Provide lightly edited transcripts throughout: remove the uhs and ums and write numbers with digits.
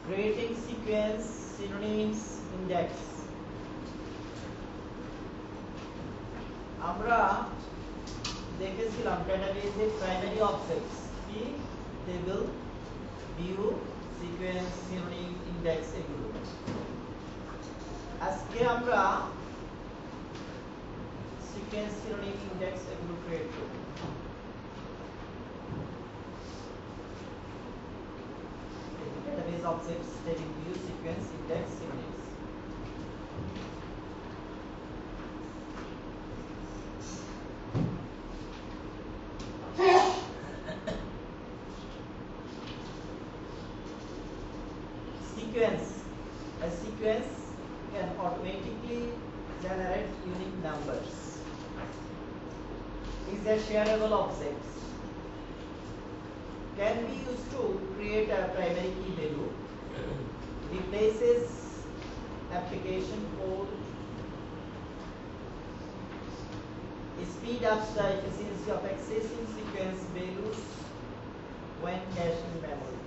creating sequence synonyms index আমরা দেখেছিলাম ডেটাবেজে primary objects কি table view sequence synonym index এগুলো আজকে আমরা সিকোয়েন্স সিনোনিম ইনডেক্স এগুলো ক্রিয়েট করব database objects table view sequence index synonyms sequence a sequence can automatically generate unique numbers is a shareable object can be used to create a primary key value, replaces application code, speed up the efficiency of accessing sequence values when cached in memory.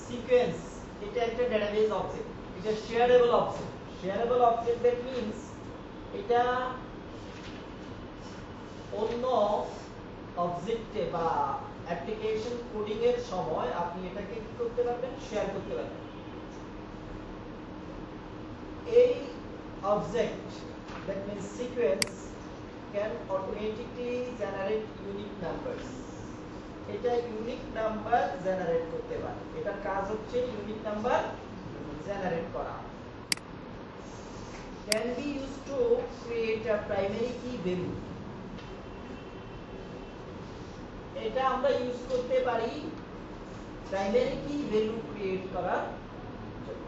Sequence, it is a database object. It is a shareable object. Shareable object that means it is অন্য অবজেক্টে বা application coding এর সময় আপনি এটাকে কি করতে পারবেন share করতে পারবেন এই object that means sequence can automatically generate unique numbers এটা ইউনিক নাম্বার জেনারেট করতে পারে এটার কাজ হচ্ছে ইউনিক নাম্বার জেনারেট করা can be used to create a primary কি ভ্যালু এটা আমরা ইউজ করতে পারি প্রাইমারি কি ভ্যালু ক্রিয়েট করার জন্য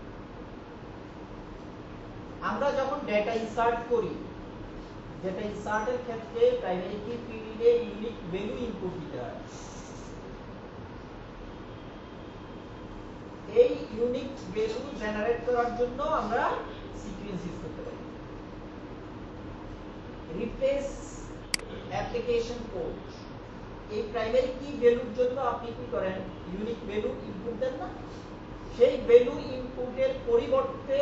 আমরা যখন ডেটা ইনসার্ট করি ডেটা ইনসার্টের ক্ষেত্রে প্রাইমারি কি ফিল্ডে ইউনিক ভ্যালু ইনপুট দিতে হয় এই ইউনিক ভ্যালু জেনারেট করার জন্য আমরা সিকোয়েন্স ইউজ করতে পারি রিপ্লেস অ্যাপ্লিকেশন কোড এই প্রাইমারি কি ভ্যালুর জন্য আপনি কি করেন ইউনিক ভ্যালু ইনপুট দেন না সেই ভ্যালু ইনপুটের পরিবর্তে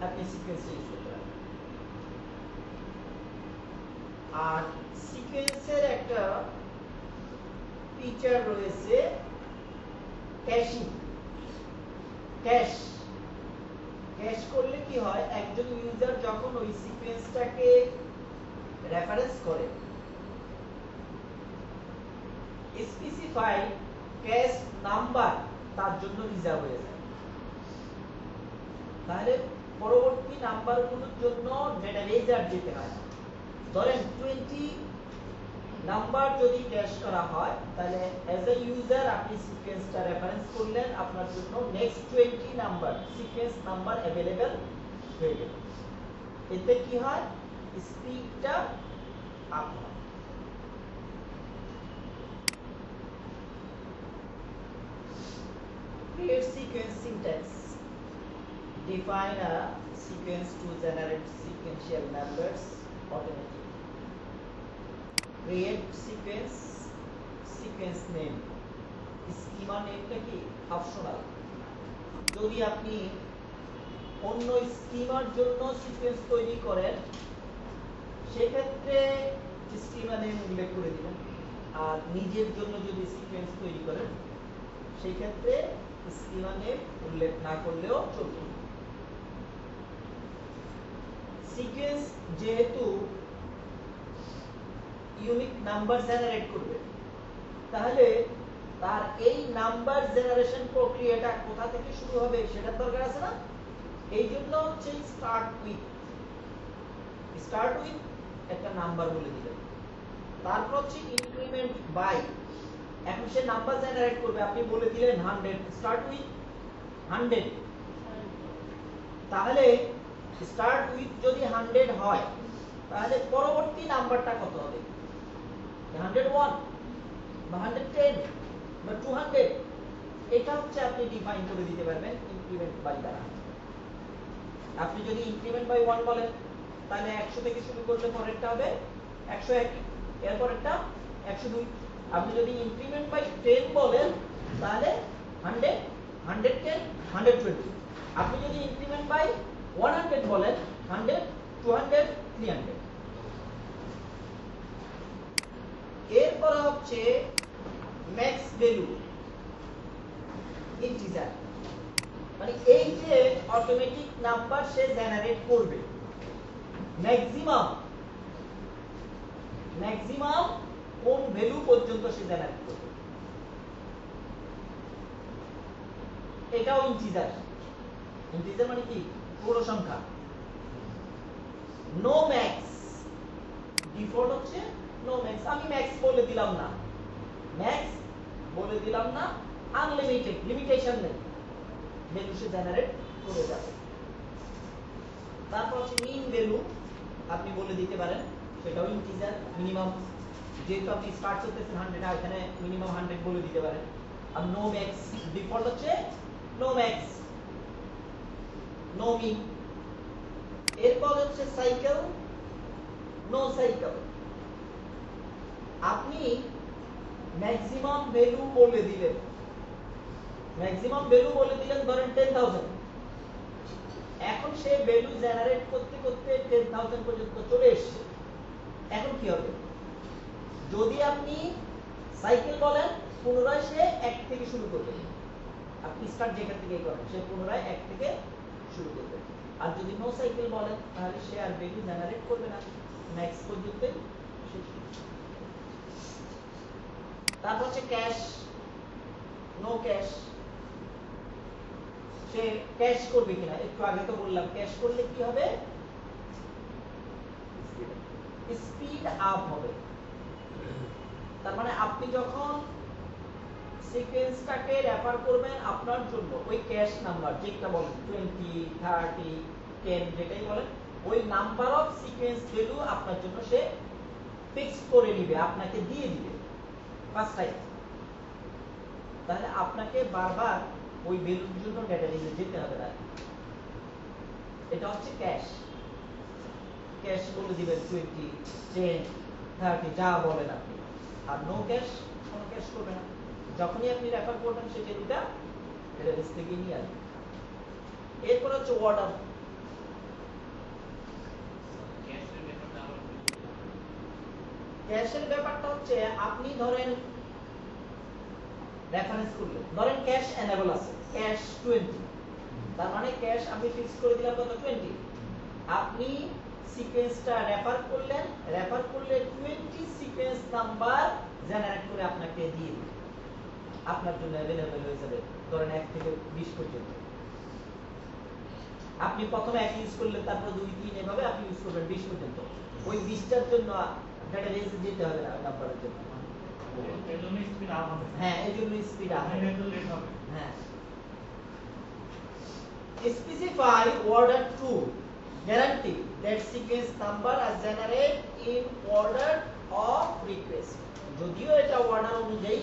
আপনি সিকোয়েন্স ইউজ করতে পারেন আর সিকোয়েন্সের একটা ফিচার রয়েছে ক্যাশিং ক্যাশ ক্যাশ করলে কি হয় একজন ইউজার যখন ওই সিকোয়েন্সটাকে রেফারেন্স করে স্পেসিফাইড ক্যাশ নাম্বার তার জন্য রিজার্ভ হয়ে যায় তাহলে পরবর্তী নাম্বারগুলোর জন্য ডেটাবেজে আর যেতে হয় ধরেন 20 নাম্বার যদি ক্যাশ করা হয় তাহলে অ্যাজ এ ইউজার আপনি সিকোয়েন্সটা রেফারেন্স করলেন আপনার জন্য next 20 number sequence number available হয়ে গেল এতে কি হয় স্পিডটা আপ হয় Create sequence syntax. Define a sequence to generate sequential numbers automatically. Create sequence, sequence name. Schema name টা কি অপশনাল যদি আপনি অন্য স্কিমার জন্য সিকোয়েন্স তৈরি করেন সেই ক্ষেত্রে স্কিমা নেম উল্লেখ করে দিবেন আর নিজের জন্য যদি সিকোয়েন্স তৈরি করেন সেই ক্ষেত্রে স্কিমা নেম উল্লেখ না করলেও চলবে সিকোয়েন্স যেহেতু ইউনিক নাম্বার জেনারেট করবে তাহলে তার এই নাম্বার জেনারেশন প্রক্রিয়াটা কোথা থেকে শুরু হবে সেটার দরকার আছে না এইজন্য হচ্ছে স্টার্ট উইথ একটা নাম্বার বলে দিবেন তারপর হচ্ছে ইনক্রিমেন্ট বাই এখন সে নাম্বার জেনারেট করবে আপনি বলে দিলেন 100 স্টার্ট উইথ 100 তাহলে স্টার্ট উইথ যদি 100 হয় তাহলে পরবর্তী নাম্বারটা কত হবে 101 বা 110 বা 200 এটা হচ্ছে আপনি ডিফাইন করে দিতে পারবেন ইনক্রিমেন্ট বাই দ্বারা আপনি যদি ইনক্রিমেন্ট বাই 1 বলেন তাহলে 100 থেকে শুরু করলে পরেরটা হবে 101 এরপর একটা 102 আপনি যদি ইনক্রিমেন্ট বাই 10 বলেন তাহলে 100 110 120। আপনি যদি ইনক্রিমেন্ট বাই 100 বলেন 100 200 300। এরপর হচ্ছে ম্যাক্স ভ্যালু ইন্টিজার, মানে এই যে অটোমেটিক নাম্বার সে জেনারেট করবে ম্যাক্সিমাম কোন ভ্যালু পর্যন্ত সে জেনারেট করবে, এটাও ইন্টিজার। ইন্টিজার মানে কি? পূর্ণ সংখ্যা। নো ম্যাক্স, ডিফল্ট হচ্ছে নো ম্যাক্স। আমি ম্যাক্স বলে দিলাম না, আনলিমিটেড, লিমিটেশন নেই, ভ্যালু সে জেনারেট করে যাবে। তারপর হচ্ছে মিন ভ্যালু, আপনি বলে দিতে পারেন, সেটাও ইন্টিজার। মিনিমাম, যেহেতু আপনি স্টার্ট করতেছেন 100, আর এখানে মিনিমাম 100 বলে দিতে পারেন। আর নো ম্যাক্স, ডিফল্ট হচ্ছে নো ম্যাক্স, নো মিন। এরপর হচ্ছে সাইকেল, নো সাইকেল। আপনি ম্যাক্সিমাম ভ্যালু বলে দিলেন, ধরেন 10,000। এখন সে ভ্যালু জেনারেট করতে করতে 10,000 পর্যন্ত চলে এসেছে। এখন কি হবে? যদি আপনি সাইকেল বলেন, পুনরায় সে 1 থেকে শুরু করবে। আপনি স্টার্ট যেখান থেকে করেন, সে পুনরায় 1 থেকে শুরু করবে। আর যদি নো সাইকেল বলেন, তাহলে সে আর ভ্যালু জেনারেট করবে না, ম্যাক্স পর্যন্ত শেষ। তারপর হচ্ছে ক্যাশ, নো ক্যাশ। সে ক্যাশ করবে কিনা, একটু আগে তো বললাম ক্যাশ করলে কি হবে? স্পিড আপ হবে। তার মানে আপনি যখন সিকোয়েন্সটাকে রেফার করবেন আপনার জন্য, ওই ক্যাশ নাম্বার যেটা বলেন 20 30 10 যেটাই বলেন, ওই নাম্বার অফ সিকোয়েন্স ভ্যালু আপনার জন্য সে ফিক্স করে নেবে, আপনাকে দিয়ে দিবে ফার্স্ট টাইম। তাহলে আপনাকে বারবার ওই ভ্যালুর জন্য ডেটাবেসে যেতে হবে না। এটা হচ্ছে ক্যাশ। ক্যাশ বলে দিবেন 20 10 30 যা বলেন আপনি। আর নো ক্যাশ, কোনো ক্যাশ করবে না। যখনই আপনি রেফার করবেন সেই ভ্যালুটা ডেটাবেস থেকে নিয়ে আসবে। এরপর হচ্ছে অর্ডার। ক্যাশের ব্যাপারটা হচ্ছে, আপনি ধরেন রেফারেন্স করলেন, ধরেন ক্যাশ এনেবল আছে, ক্যাশ 20, তার মানে ক্যাশ আমি ফিক্স করে দিলাম কত 20। আপনি সিকোয়েন্সটা রেফার করলে 20 সিকোয়েন্স নাম্বার জেনারেট করে আপনাকে দিয়ে দিবে, আপনার জন্য अवेलेबल হয়ে যাবে, ধরেন 1 থেকে 20 পর্যন্ত। আপনি প্রথমে 1 ইউজ করলেন, তারপর 2 3 এভাবে আপনি ইউজ করবেন 20 পর্যন্ত। ওই 20টার জন্য ডেটাবেসে যেতে হবে না, নাম্বারের জন্য। এজন্য স্পিড আপ হবে। হ্যাঁ, এজন্য স্পিড আপ হবে। একটু লেট হবে। হ্যাঁ। Specify order to guarantee that sequence number are generated in order of request. যদিও এটা অর্ডার অনুযায়ী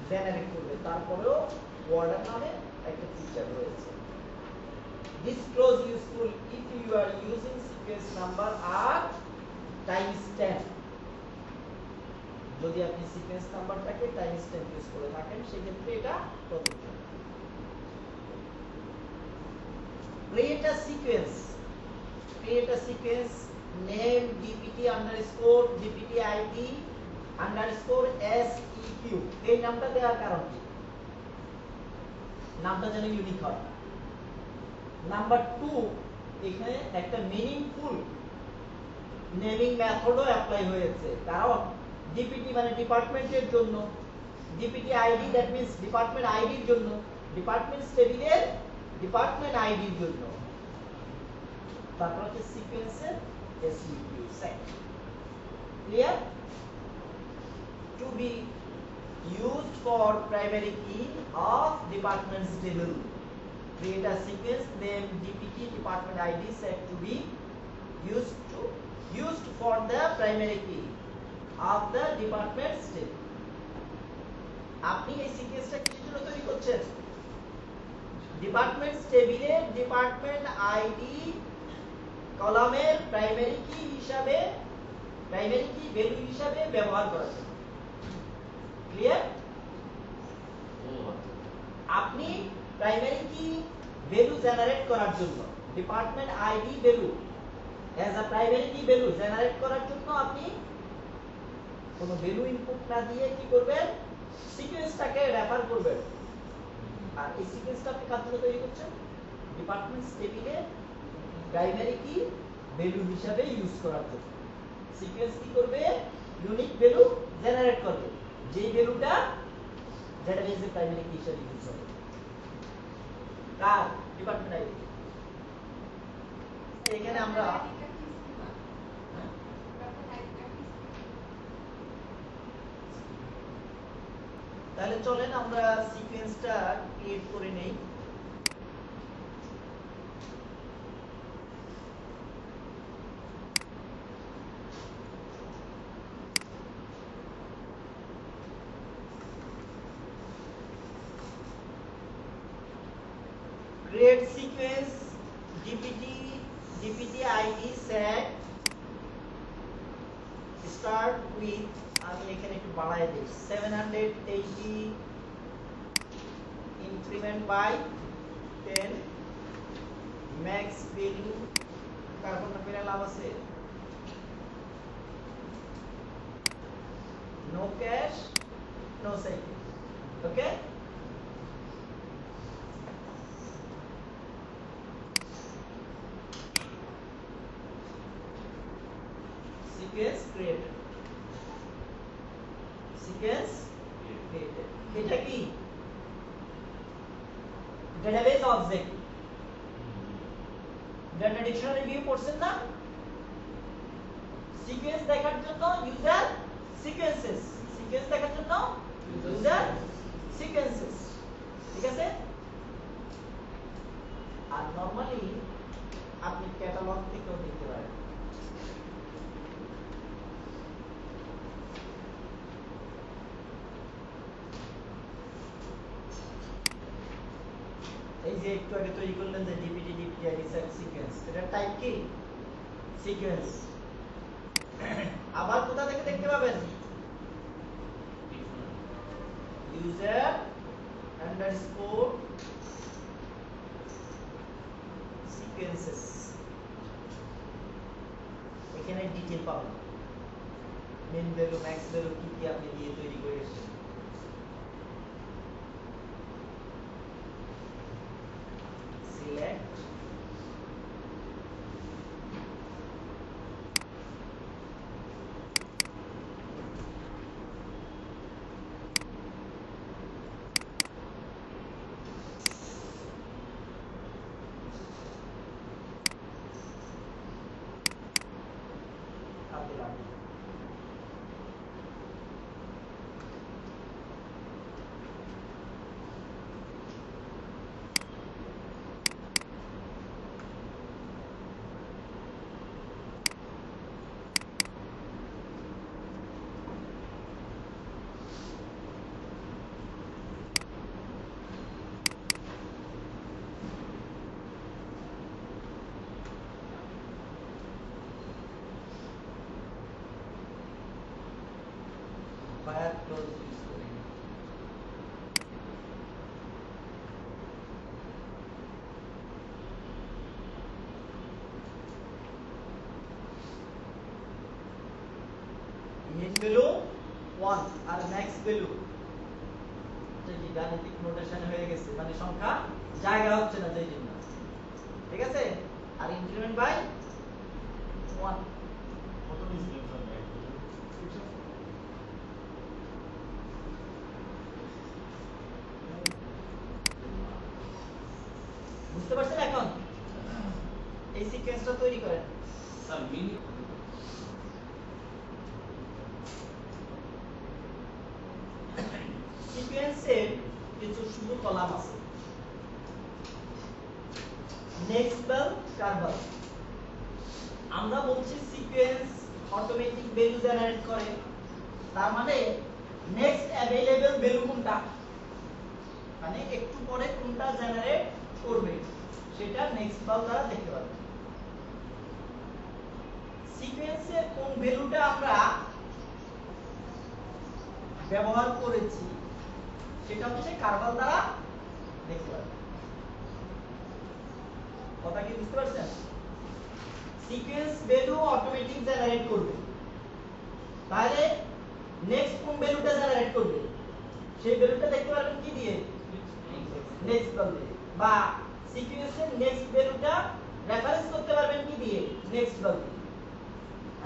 জেনারেট করবে, তারপরেও অর্ডার নামে একটা ফিচার রয়েছে। This clause useful if you are using sequence number at times 10. যদি আপনি সিকোয়েন্স নাম্বারটাকে টাইমস 10 ইউজ করে থাকেন, সেক্ষেত্রে এটা প্রযোজ্য। Create a sequence name dpt id _seq। এই নামটা দেওয়ার কারণ কি? নামটা যেন ইউনিক হয়। নাম্বার 2, এখানে একটা মিনিংফুল নেমিং মেথডও অ্যাপ্লাই হয়েছে, কারণ ডিপিটি মানে ডিপার্টমেন্টের জন্য, DPT ID that means department আইডির জন্য, ডিপার্টমেন্ট টেবিলের ডিপার্টমেন্ট আইডির জন্য। তারপর হচ্ছে সিকোয়েন্সের SEQ set. Clear? To be used for primary key of departments table. Create a sequence name dpt department id set to be used for the primary key of the departments table. আপনি এই সিকোয়েন্সটা কিসের জন্য তৈরি করছেন? Departments টেবিলের department ID কলামের primary কি হিসাবে প্রাইমারি কি ভ্যালু হিসাবে ব্যবহার করার জন্য। ক্লিয়ার? আপনি প্রাইমারি কি ভ্যালু জেনারেট করার জন্য department ID value as a primary কি ভ্যালু জেনারেট করার জন্য আপনি কোনো ভ্যালু ইনপুট না দিয়ে কি করবেন, সিকোয়েন্সটাকে রেফার করবেন। আর এই সিকোয়েন্সটা আপনি কার জন্য তৈরি করছেন, ডিপার্টমেন্টস টেবিলে প্রাইমারি কি ভ্যালু হিসাবে ইউজ করার জন্য। সিকোয়েন্স কি করবে, ইউনিক ভ্যালু জেনারেট করবে, যেই ভ্যালুটা ডেটাবেজে প্রাইমারি কি হিসাবে ইউজ হবে। কার, ডিপার্টমেন্ট আইডি। এখানে আমরা তাহলে চলেন আমরা সিকোয়েন্সটা ক্রিয়েট করে নেই। create sequence dpt id set start with আমি এখানে একটু বাড়ায় দেই 780 increment by 10 max value carbon পেরে লাভ আছে no cache no cycle okay sequence created এটা কি database object data dictionary view পড়ছেন না সিকোয়েন্স দেখার জন্য ইউজার সিকোয়েন্সেস দেখার জন্য ইউজার সিকোয়েন্সেস ঠিক আছে আর নরমালি আপনি ক্যাটালগ থেকেও দেখতে পারেন এই যে একটু আগে তৈরি করলেন যে ডিপিটি আইডি সেট সিকোয়েন্স এটা টাইপ কি সিকোয়েন্স আবার কোথা থেকে দেখতে পাবেন ইউজার আন্ডারস্কোর সিকোয়েন্সেস এখানে ডিটেইল পাবেন মিন ভ্যালু ম্যাক্স ভ্যালু কি কি আপনি দিয়ে তৈরি করেছেন select fire close use করি মিন ভ্যালু 1 আর ম্যাক্স ভ্যালু যেটি গাণিতিক নোটেশনে হয়ে গেছে মানে সংখ্যা জায়গা হচ্ছে না যেই জন্য ঠিক আছে আর ইনক্রিমেন্ট বাই 1 কত দিয়েছিলেন স্যার বুঝতে পারছেন এখন এই সিকোয়েন্সটা তৈরি করেন স্যার মিনি সিকোয়েন্সের কিছু শুধু কলাম আছে নেক্সট বেল কারবাল আমরা বলছি সিকোয়েন্স অটোমেটিক ভ্যালু জেনারেট করে তার মানে নেক্সট अवेलेबल ভ্যালু কোনটা মানে একটু পরে কোনটা জেনারেট করবে সেটা নেক্সট বেল দ্বারা দেখতে পারবে সিকোয়েন্সের কোন ভ্যালুটা আমরা ব্যবহার করেছি সেটা হচ্ছে কার্বন দ্বারা দেখতে পারবেন। কথা কি বুঝতে পারছেন? সিকোয়েন্স ভ্যালু অটোমেটিক জেনারেট করবে, তাহলে নেক্সট কোন ভ্যালুটা জেনারেট করবে সেই ভ্যালুটা দেখতে পারবেন কি দিয়ে, নেক্সট ভ্যালু দিয়ে, বা সিকোয়েন্সের নেক্সট ভ্যালুটা রেফারেন্স করতে পারবেন কি দিয়ে, নেক্সট ভ্যালু দিয়ে।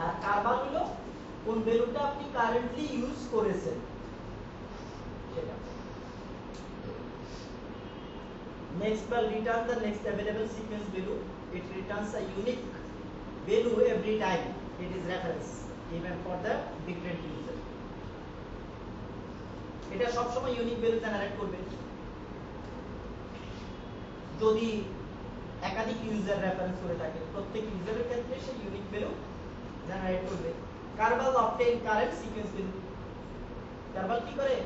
আর কার্বন হলো কোন ভ্যালুটা আপনি কারেন্টলি ইউজ করেছেন সেটা। Next val returns the next available sequence value. It returns a unique value every time it is reference, even for the different user. এটা সব সময় ইউনিক ভ্যালু জেনারেট করবে যদি একাধিক ইউজার রেফারেন্স করে থাকে, প্রত্যেক ইউজারের ক্ষেত্রে সেই ইউনিক ভ্যালু জেনারেট করবে। Carbon obtain current sequence value, carbon কি করে,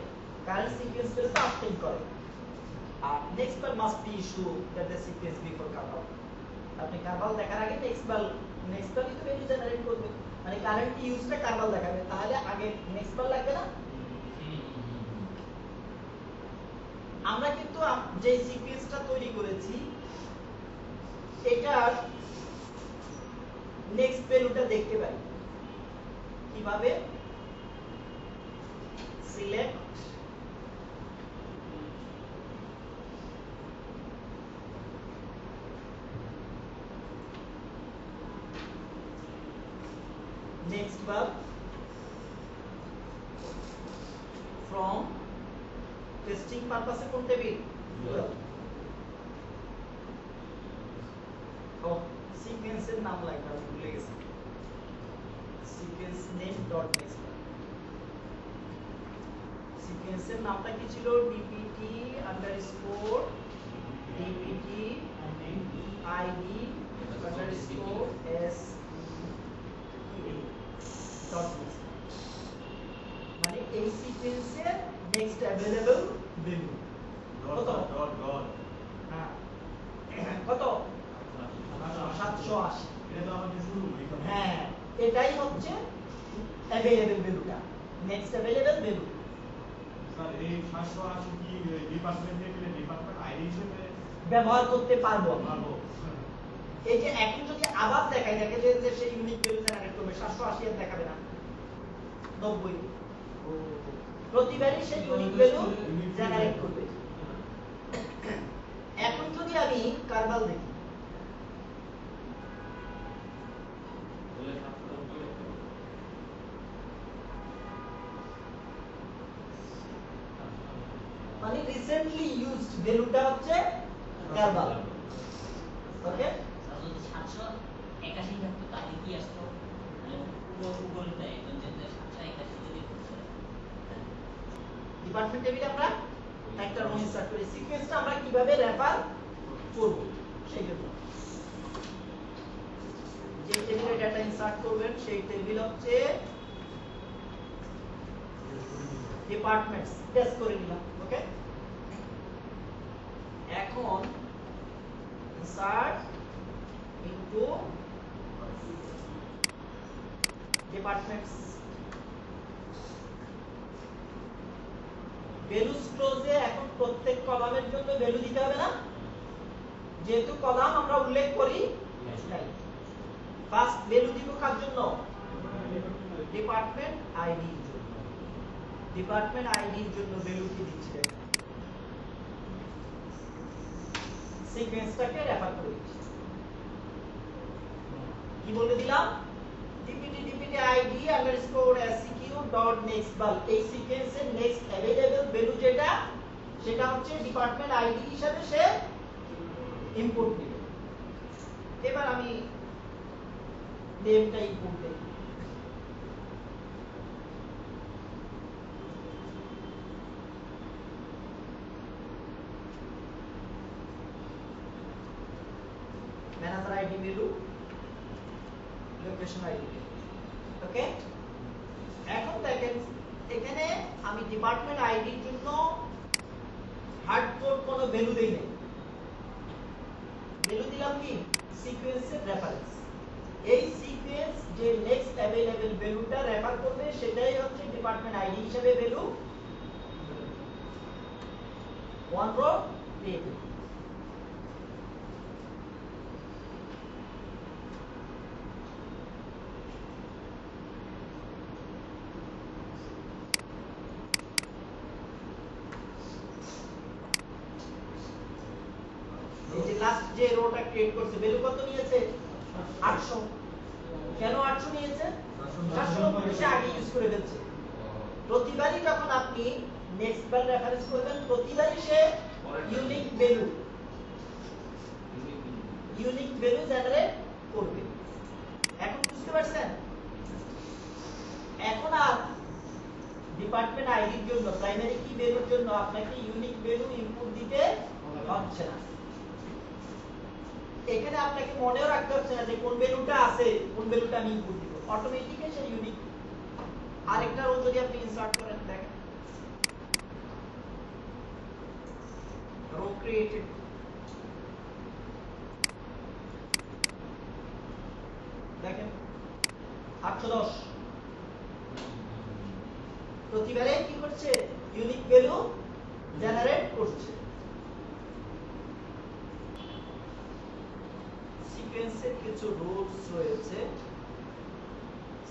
কারেন্ট সিকোয়েন্স ভ্যালুটা অবটেইন করে। আর next val must be issued that the sequence before carval, আপনি কার্বন দেখার আগে নেক্সট val তো ভ্যালু জেনারেট করবে, মানে কারেন্ট ইউজটা কার্বন দেখাবে, তাহলে আগে নেক্সট val লাগবে না। আমরা কিন্তু যে সিকোয়েন্সটা তৈরি করেছি এটার নেক্সট ভ্যালুটা দেখতে পাই কিভাবে, select next val from testing purpose কোন টেবিল, ও সিকোয়েন্সের নাম লাগবে, আমি ভুলে গেছি, sequence name dot next val, সিকোয়েন্সের নামটা কি ছিল, dpt underscore dpt id underscore s dot next, মানে এই সিকোয়েন্সের নেক্সট अवेलेबल ভ্যালু কত, হ্যাঁ কত 780, এটা তো আমাদের শুরু এখানে। হ্যাঁ এটাই হচ্ছে अवेलेबल ভ্যালুটা, নেক্সট अवेलेबल ভ্যালু। স্যার এই 780 কি ডিপার্টমেন্ট থেকে ডিপার্টমেন্ট আইডি হিসেবে ব্যবহার করতে পারবো আমি। পাবো? এই যে এখন যদি আবার দেখাই দেখে যে সেই ইউনিক ভ্যালু জেনারেট করবে 780 এর দেখাবে না, 90 প্রতিবারই সেই ইউনিক ভ্যালু জেনারেট করবে। এখন যদি আমি কার্বন দেখি, মানে রিসেন্টলি ইউজড ভ্যালুটা হচ্ছে কার্বন, ওকে। যদি 781 থাকতো তাহলে কি আসতো, মানে পুরো উপরটা একদম যে 781 যদি ডিপার্টমেন্ট টেবিলে আমরা একটা রো ইনসার্ট করি, সিকোয়েন্সটা আমরা কিভাবে রেফার করব সেই জন্য যে টেবিলে ডাটা ইনসার্ট করবেন সেই টেবিল হচ্ছে ডিপার্টমেন্টস, টেস্ট করে নিলাম, ওকে। এখন ইনসার্ট ইনটু ডিপার্টমেন্টস, ভ্যালু স্ট্রোজে এখন প্রত্যেক কলামের জন্য ভ্যালু দিতে হবে না, যেহেতু কলাম আমরা উল্লেখ করি নাই। ফার্স্ট ভ্যালু দিব কার জন্য, ডিপার্টমেন্ট আইডি এর জন্য, ডিপার্টমেন্ট আইডি এর জন্য ভ্যালু কি দিচ্ছি, সিকোয়েন্সটাকে রেফার করে দিচ্ছি, কি বলে দিলাম, dpt id underscore seq dot next val, এই সিকোয়েন্সের নেক্সট अवेलेबल ভ্যালু যেটা সেটা হচ্ছে ডিপার্টমেন্ট আইডি হিসাবে সে ইনপুট দিবে। এবার আমি নেমটা ইনপুট দেই, manager ID value, location ID, okay. এখন দেখেন এখানে আমি ডিপার্টমেন্ট আইডির জন্য হার্ডকোড কোনো ভ্যালু দেই নাই, ভ্যালু দিলাম কি সিকোয়েন্সের রেফারেন্স, এই সিকোয়েন্স যে নেক্সট অ্যাভেলেবল ভ্যালুটা রেফার করবে সেটাই হচ্ছে ডিপার্টমেন্ট আইডি হিসেবে ভ্যালু 1 রো পেয়ে যাবে। এই যে লাস্ট যে রোটা ক্রিয়েট করছে ভ্যালু কত নিয়েছে 800। কেন 800 নিয়েছে 490 সে আগে ইউজ করে ফেলছে। প্রতিবারই যখন আপনি নেক্সট বার রেফারেন্স করবেন প্রতিবারই সে ইউনিক ভ্যালু জেনারেট করবে। এখন বুঝতে পারছেন? এখন আর ডিপার্টমেন্ট আইডির জন্য প্রাইমারি কি ভ্যালুর জন্য আপনাকে ইউনিক ভ্যালু ইনপুট দিতে হচ্ছে না। এখানে আপনাকে মনেও রাখতে হচ্ছে না যে কোন ভ্যালুটা আছে কোন ভ্যালুটা আমি ইনপুট দিব, অটোমেটিক্যালি সে ইউনিক। আরেকটা রো যদি আপনি ইনসার্ট করেন দেখেন রো ক্রিয়েটেড, দেখেন 810 প্রতিবারে কি করছে ইউনিক ভ্যালু জেনারেট করছে। সিকোয়েন্সের কিছু রুলস রয়েছে।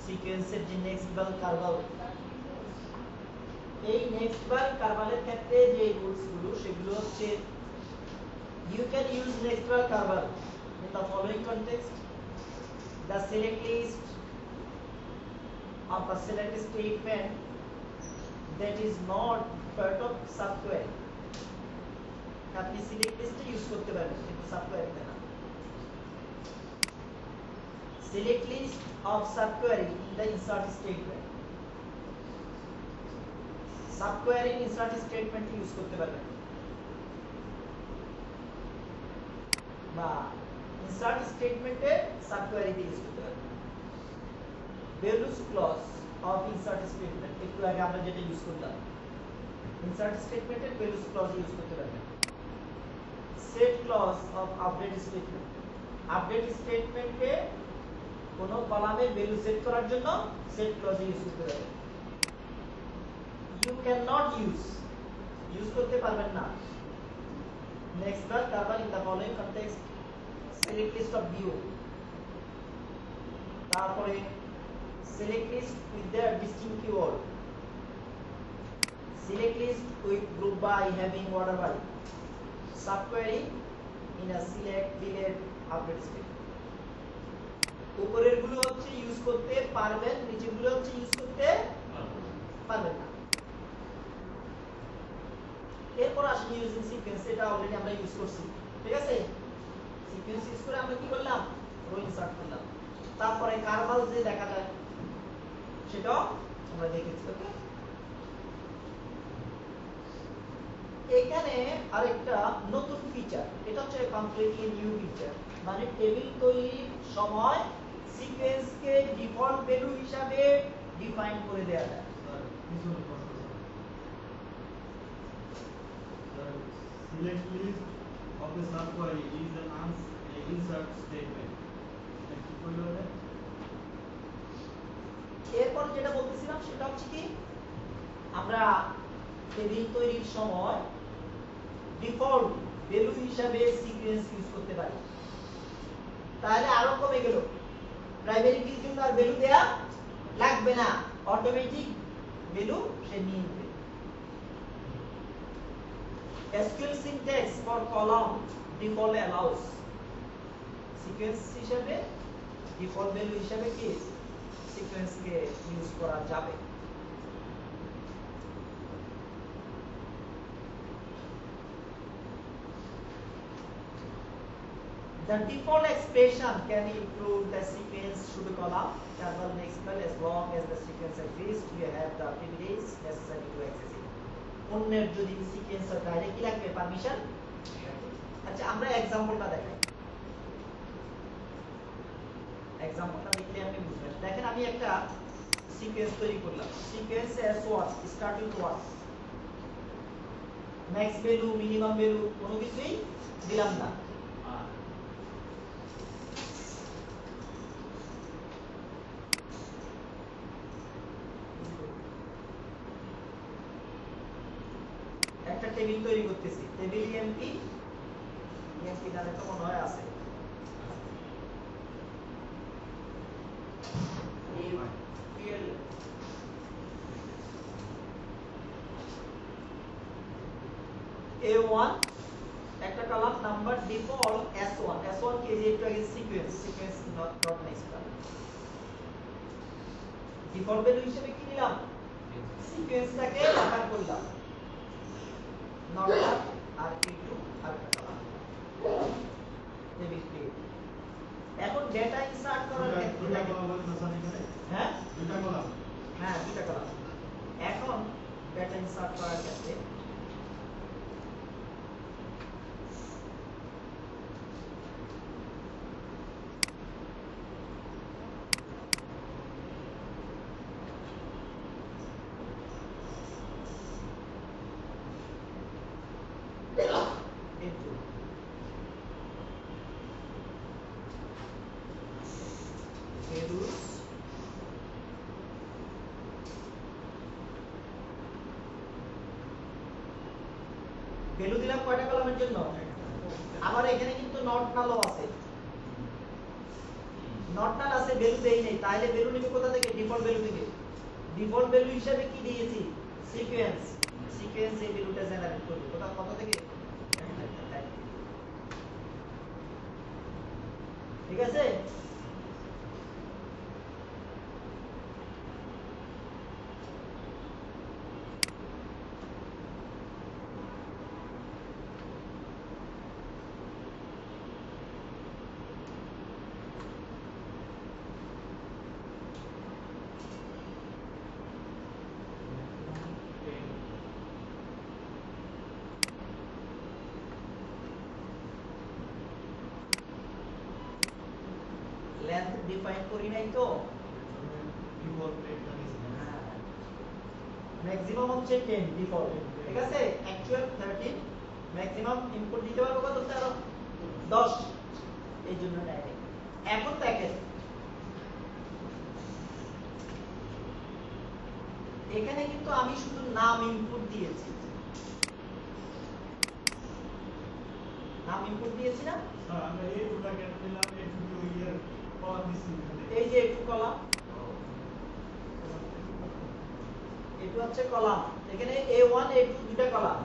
সিকোয়েন্সের যে নেক্সট বাল কার্ভাল, এই নেক্সট বাল কার্ভালের ক্ষেত্রে যে রুলস গুলো সেগুলো হচ্ছে you can use next bar carval in the following context: the select list of a select statement that is not part of subquery। আপনি সিলেক্ট লিস্টে ইউজ করতে পারবেন কিন্তু সাবকোয়ারিতে না। select list of subquery in the insert statement, subquery in insert statement use করতে পারবেন বা insert স্টেটমেন্টে সাবকোয়ারিতে ইউজ করতে পারবেন। Values clause of insert statement একটু আগে আমরা যেটা ইউজ করলাম ইনসার্ট স্টেটমেন্টে ভ্যালুস ক্লজ ইউজ করতে পারবেন। Set clause of update statement, update স্টেটমেন্টে কোন কলামের ভ্যালু সেট করার জন্য সেট ক্লজ ইউজ করতে পারবেন। ইউ ক্যান নট ইউজ করতে পারবেন না next bar carval in the following context: select list of view, তারপরে select list with their distinct keyword, select list with group by having order by, subquery in a select delete update state। উপরের গুলো হচ্ছে use করতে পারবেন, নিচের গুলো হচ্ছে use করতে পারবেন না। এরপর আসেন ইউজিং সিকোয়েন্স, এটা অলরেডি আমরা ইউজ করছি, ঠিক আছে? সিকোয়েন্স ইউজ করে আমরা কি করলাম রো ইনসার্ট করলাম। তারপরে কার্ভাল যে দেখা যায় সেটাও আমরা দেখেছি। ওকে, এখানে আরেকটা নতুন ফিচার, এটা হচ্ছে কমপ্লিটলি নিউ ফিচার, মানে টেবিল তৈরির সময় সিকোয়েন্সকে ডিফল্ট ভ্যালু হিসাবে ডিফাইন করে দেয়া যায়। Select list of the subquery is an insert statement. কি বললো রে? এরপর যেটা বলতেছিলাম সেটা হচ্ছে কি আমরা টেবিল তৈরির সময় ডিফল্ট ভ্যালু হিসাবে সিকোয়েন্স ইউজ করতে পারি। তাহলে আরো কমে গেল, প্রাইমারি কির জন্য আর ভ্যালু দেয়া লাগবে না, অটোমেটিক ভ্যালু সে নিয়ে নেবে। SQL syntax for column default allows, sequence হিসাবে ডিফল্ট ভ্যালু হিসাবে কি সিকোয়েন্সকে ইউজ করা যাবে। The default expression can include the sequence should column carval next bar as long as the sequence exists. You have the privilege necessary to access it. অন্যের যদি সিকোয়েন্সের বাইরে কি লাগবে পারমিশন। আচ্ছা আমরা एग्जांपलটা দেখাই, एग्जांपलটা দেখলে আপনি বুঝবেন। দেখেন আমি একটা সিকোয়েন্স তৈরি করলাম, sequence as what start with what, max value minimum value কোনো কিছুই দিলাম না। টেবিল তৈরি করতেছি, টেবিল ইএমপি নামে তো মনে হয় আছে। A1 একটা কলাম নাম্বার ডিফল্ট S1 কে যে একটু আগে sequence not next default value হিসেবে কি নিলাম, সিকোয়েন্সটাকে রেফার করলাম নট আর E2 আর কলাম টেবিল ক্রিয়েট। এখন ডেটা ইনসার্ট করার ক্ষেত্রে হ্যাঁ দুটা কলাম এখন ডেটা ইনসার্ট করার ক্ষেত্রে ভ্যালু দিলাম কয়টা কলামের জন্য, আবার এখানে কিন্তু নট নালও আছে, নট নাল আছে ভ্যালু দেই নাই, তাহলে ভ্যালু নিবে কোথা থেকে, ডিফল্ট ভ্যালু থেকে। ডিফল্ট ভ্যালু হিসেবে কি দিয়েছি, সিকোয়েন্স এই ভ্যালুটা জেনারেট করবে কত থেকে, ঠিক আছে। লেন্থ ডিফাইন করি নাই তো, ম্যাক্সিমাম হচ্ছে 10 ডিফল্ট, ঠিক আছে। অ্যাকচুয়াল 13, ম্যাক্সিমাম ইনপুট দিতে পারবো কত, 10, এই জন্য ডাইরেক্ট। এখন দেখেন এখানে কিন্তু আমি শুধু নাম ইনপুট দিয়েছি, না আমরা এই দুটো কেন দিলাম, এই দুটো ইয়ার পাওয়ার দিছি, এই যে একটু কলাম, এটু হচ্ছে কলাম, এখানে A1 A2 দুটো কলাম,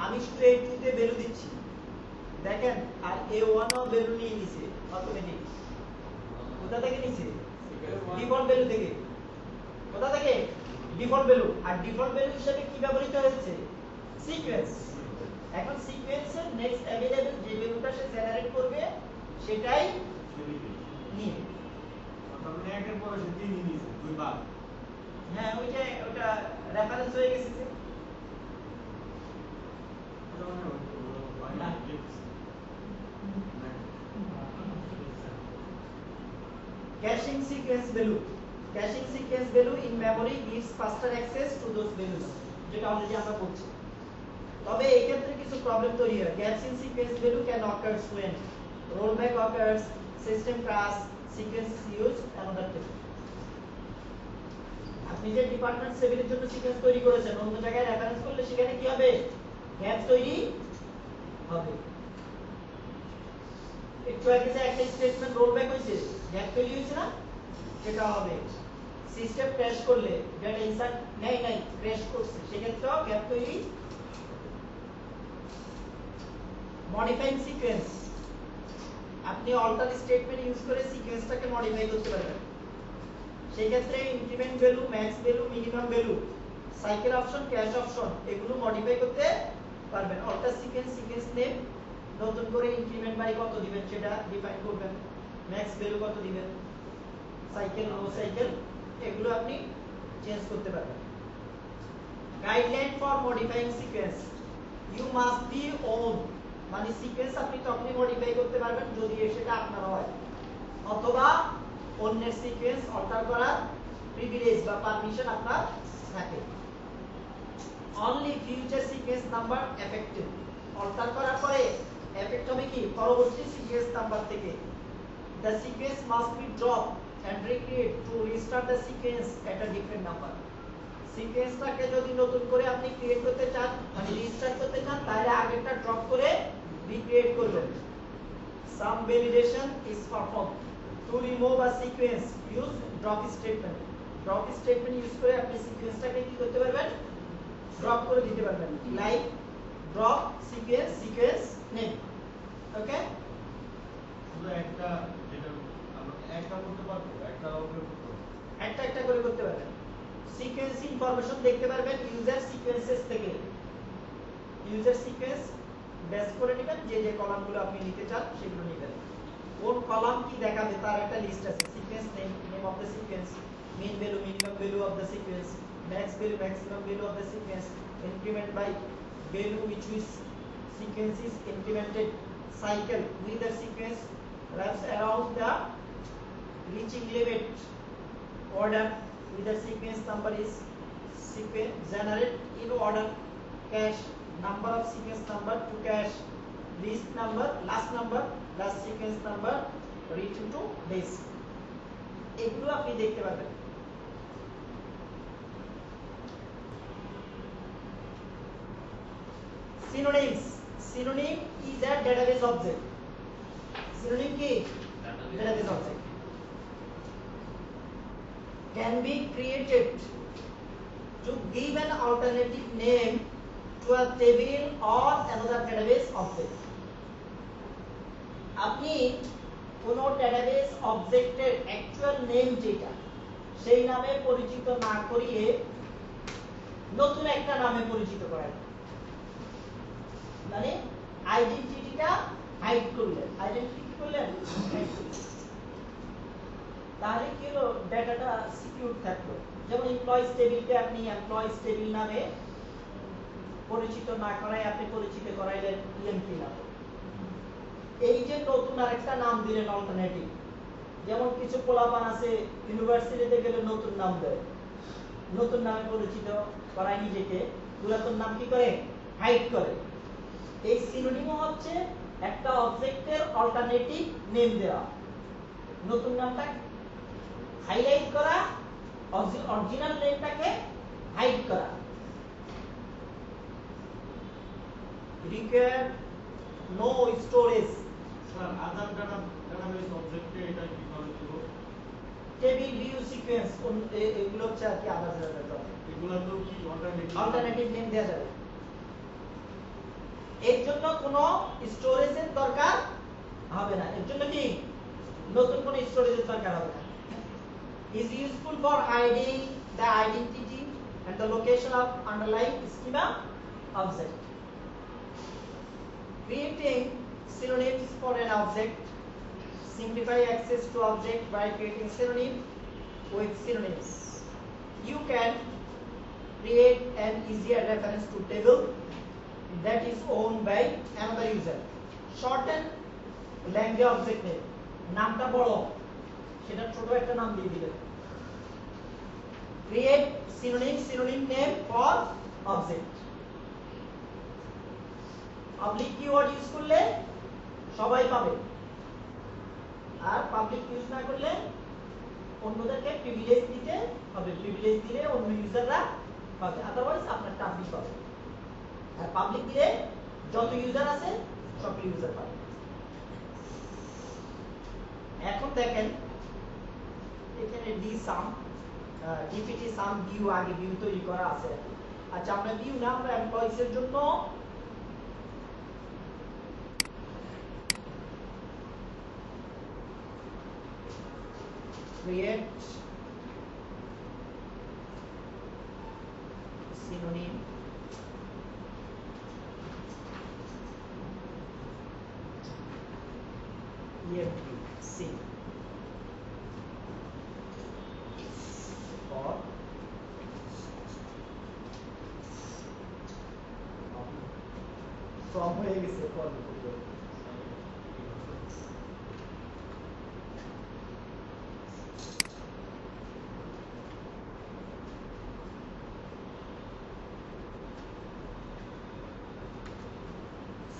আমি শুধু A2 তে ভ্যালু দিচ্ছি, দেখেন। আর A1 ও ভ্যালু নিয়ে নিছে অটোমেটিক, কোথা থেকে নিছে, ডিফল্ট ভ্যালু থেকে। কোথা থেকে, ডিফল্ট ভ্যালু। আর ডিফল্ট ভ্যালু হিসেবে কি ব্যবহৃত হয়েছে, সিকোয়েন্স। এখন সিকোয়েন্সের নেক্সট अवेलेबल যে ভ্যালুটা সে জেনারেট করবে সেটাই নিবে। তারপরে একের পরে সে তিনই নিছে, দুইবার। হ্যাঁ ওটা রেফারেন্স হয়ে গেছে। Caching sequence value in memory gives faster access to those values, যেটা অলরেডি আমরা বলছি। তবে এই ক্ষেত্রে কিছু প্রবলেম তৈরি হয়। Gaps in sequence value can occur when rollback occurs, system crash, sequence is used, another thing. আপনি যে ডিপার্টমেন্ট সেভেনের জন্য সিকোয়েন্স তৈরি করেছেন, অন্য জায়গায় রেফারেন্স করলে সেখানে কি হবে, গ্যাপ তৈরি হবে। একটু আগে যে একটা স্টেটমেন্ট রোলব্যাক হয়েছে, গ্যাপ তৈরি হয়েছে না, সেটা হবে। সিস্টেম ক্র্যাশ করলে ডেটা ইনসার্ট নাই ক্র্যাশ করছে, সেক্ষেত্রেও গ্যাপ তৈরি। মডিফাইং সিকোয়েন্স, আপনি অল্টার স্টেটমেন্ট ইউজ করে সিকোয়েন্সটাকে মডিফাই করতে পারবেন। সেই ক্ষেত্রে increment value, max value, minimum value, cycle option, cash option এগুলো মডিফাই করতে পারবেন। অল্টার সিকোয়েন্স নেম, নতুন করে ইনক্রিমেন্ট বাই কত দিবেন সেটা ডিফাইন করবেন, ম্যাক্স ভ্যালু কত দিবেন, সাইকেল নো সাইকেল এগুলো আপনি চেঞ্জ করতে পারবেন। Guideline for modifying sequence, you must be own, মানে সিকোয়েন্স আপনি তখনই মডিফাই করতে পারবেন যদি সেটা আপনার হয়, অথবা অন্যের সিকোয়েন্স অল্টার করার প্রিভিলেজ বা পারমিশন আপনার থাকে। Only future sequence number affected, alter করার পরে এফেক্ট হবে কি পরবর্তী সিকোয়েন্স নাম্বার থেকে। The sequence must be dropped and recreated to restart the sequence at a different number. সিকোয়েন্সটাকে যদি নতুন করে আপনি ক্রিয়েট করতে চান মানে রিস্টার্ট করতে চান তাহলে আগেরটা ড্রপ করে রিক্রিয়েট করবেন some validation is perform to remove a sequence use drop statement drop statement use করে আপনি সিকোয়েন্সটাকে কি করতে পারবেন ড্রপ করে দিতে পারবেন like drop sequence name okay শুধু একটা যেটা আমরা একটা করতে পারবো একটা ওকে করতে পারবো একটা করে করতে পারবেন সিকোয়েন্স ইনফরমেশন দেখতে পারবেন ইউজার সিকোয়েন্সেস থেকে ইউজার সিকোয়েন্স বেস করে নেবেন যে যে কলামগুলো আপনি নিতে চান সেগুলো নেবেন কোন কলাম কি দেখাবে তার একটা লিস্ট আছে sequence name of the sequence mean value minimum value of the sequence max value maximum value of the sequence increment by value which is sequence is incremented cycle with the sequence wraps around the reaching limit order with the sequence number is sequence generate in order cache number of sequence number to cache list number last sequence number return to base এগুলো আপনি দেখতে পাবেন synonym is a database object synonym কি database object can be created to give an alternative name to a table or another database object আপনি কোন database অবজেক্টের actual name যেটা সেই নামে পরিচিত না করিয়ে নতুন একটা নামে পরিচিত করায় মানে আইডেন্টিটিটা হাইড করলেন আইডেন্টিটি কি করলেন তাহলে কি হলো ডেটাটা সিকিউর থাকলো যেমন এমপ্লয়িজ টেবিলকে আপনি এমপ্লয়িজ টেবিল নামে পরিচিত না করায় আপনি পরিচিত করাইলেন ইএমপি নামে এই যে নতুন আরেকটা নাম দিলেন অল্টারনেটিভ যেমন কিছু পোলাপান আছে ইউনিভার্সিটিতে গেলে নতুন নাম দেয় নতুন নামে পরিচিত করায় নিজেকে পুরাতন নাম কি করে হাইড করে এই সিনোনিমও হচ্ছে একটা অবজেক্টের অল্টারনেটিভ নেম দেওয়া নতুন নামটা হাইলাইট করা অরিজিনাল নেমটাকে হাইড করা রিকোয়ার নো স্টোরেজ স্যার আদার ডাটাবেস অবজেক্টে এটা কিভাবে দিব টেবিল ভিউ সিকোয়েন্স এগুলো হচ্ছে আর কি আদার ডাটাবেস এগুলো তো কি অল্টারনেটিভ নেম দেওয়া যাবে এর জন্য কোনো স্টোরেজের দরকার হবে না এর জন্য কি নতুন কোনো স্টোরেজের দরকার হবে না is useful for hiding the identity and the location of underlying schema object creating synonyms for an object simplify access to object by creating synonym with synonyms you can create an easier reference to table that is owned by another user shorten language object name নামটা বড় সেটা ছোট একটা নাম দিয়ে দিবেন create synonym name for object public keyword use করলে সবাই পাবে আর পাবলিক ইউজ না করলে অন্যদেরকে প্রিভিলেজ দিতে হবে প্রিভিলেজ দিলে অন্য ইউজাররা পাবে আদারওয়াইজ আপনারটা আপনি পাবেন আর পাবলিক দিলে যত ইউজার আছে সব ইউজার পাবে এখন দেখেন এখানে ডি সাম ডিপিটি সাম ভিউ আগে ভিউ তৈরি করা আছে আচ্ছা আমরা ভিউ না আমরা এমপ্লয়িজ এর জন্য create synonym emp syn or from হয়ে গেছে for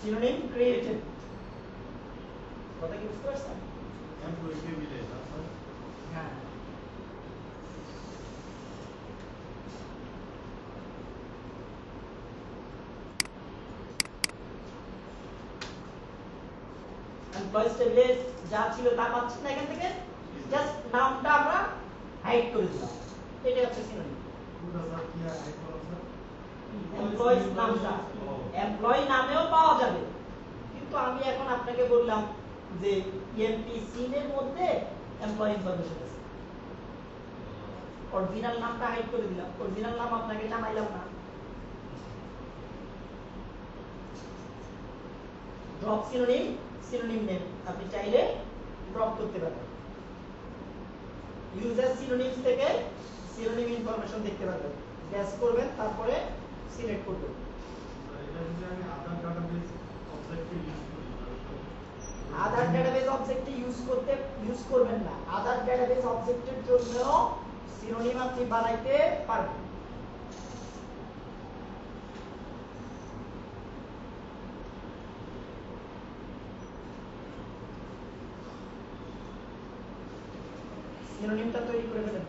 synonym created কথা কি বুঝতে পারছেন এমপ্লয়ি টেবিলে না স্যার হ্যাঁ এমপ্লয়িজ টেবিলে যা ছিল তা পাচ্ছি না এখান থেকে, জাস্ট নামটা আমরা হাইড করে দিলাম, এটা হচ্ছে সিনোনিম। पूरा सब किया है कौन सा এমপ্লয়িজ নামটা এমপ্লয়ি নামেও পাওয়া যাবে, কিন্তু আমি এখন আপনাকে বললাম যে ইএমপি সিন এর মধ্যে এমপ্লয়ি ইনফরমেশন আছে, অরিজিনাল নামটা হাইড করে দিলাম, অরিজিনাল নাম আপনাকে জানাইলাম না। ড্রপ সিনোনিম, সিনোনিম নেম আপনি চাইলে ড্রপ করতে পারবেন, ইউজার সিনোনিমস থেকে সিনোনিম ইনফরমেশন দেখতে পারবেন, ড্যাশ করবেন তারপরে সিলেক্ট করবেন। এটা যদি আমি আধার ডাটাবেস অবজেক্টে ইউজ করি আধার ডেটাবেস অবজেক্টে ইউজ করবেন না, আধার ডেটাবেস অবজেক্টের জন্য সিনোনিম আপনি বানাইতে পারবেন। সিনোনিমটা তৈরি করে ফেলেন।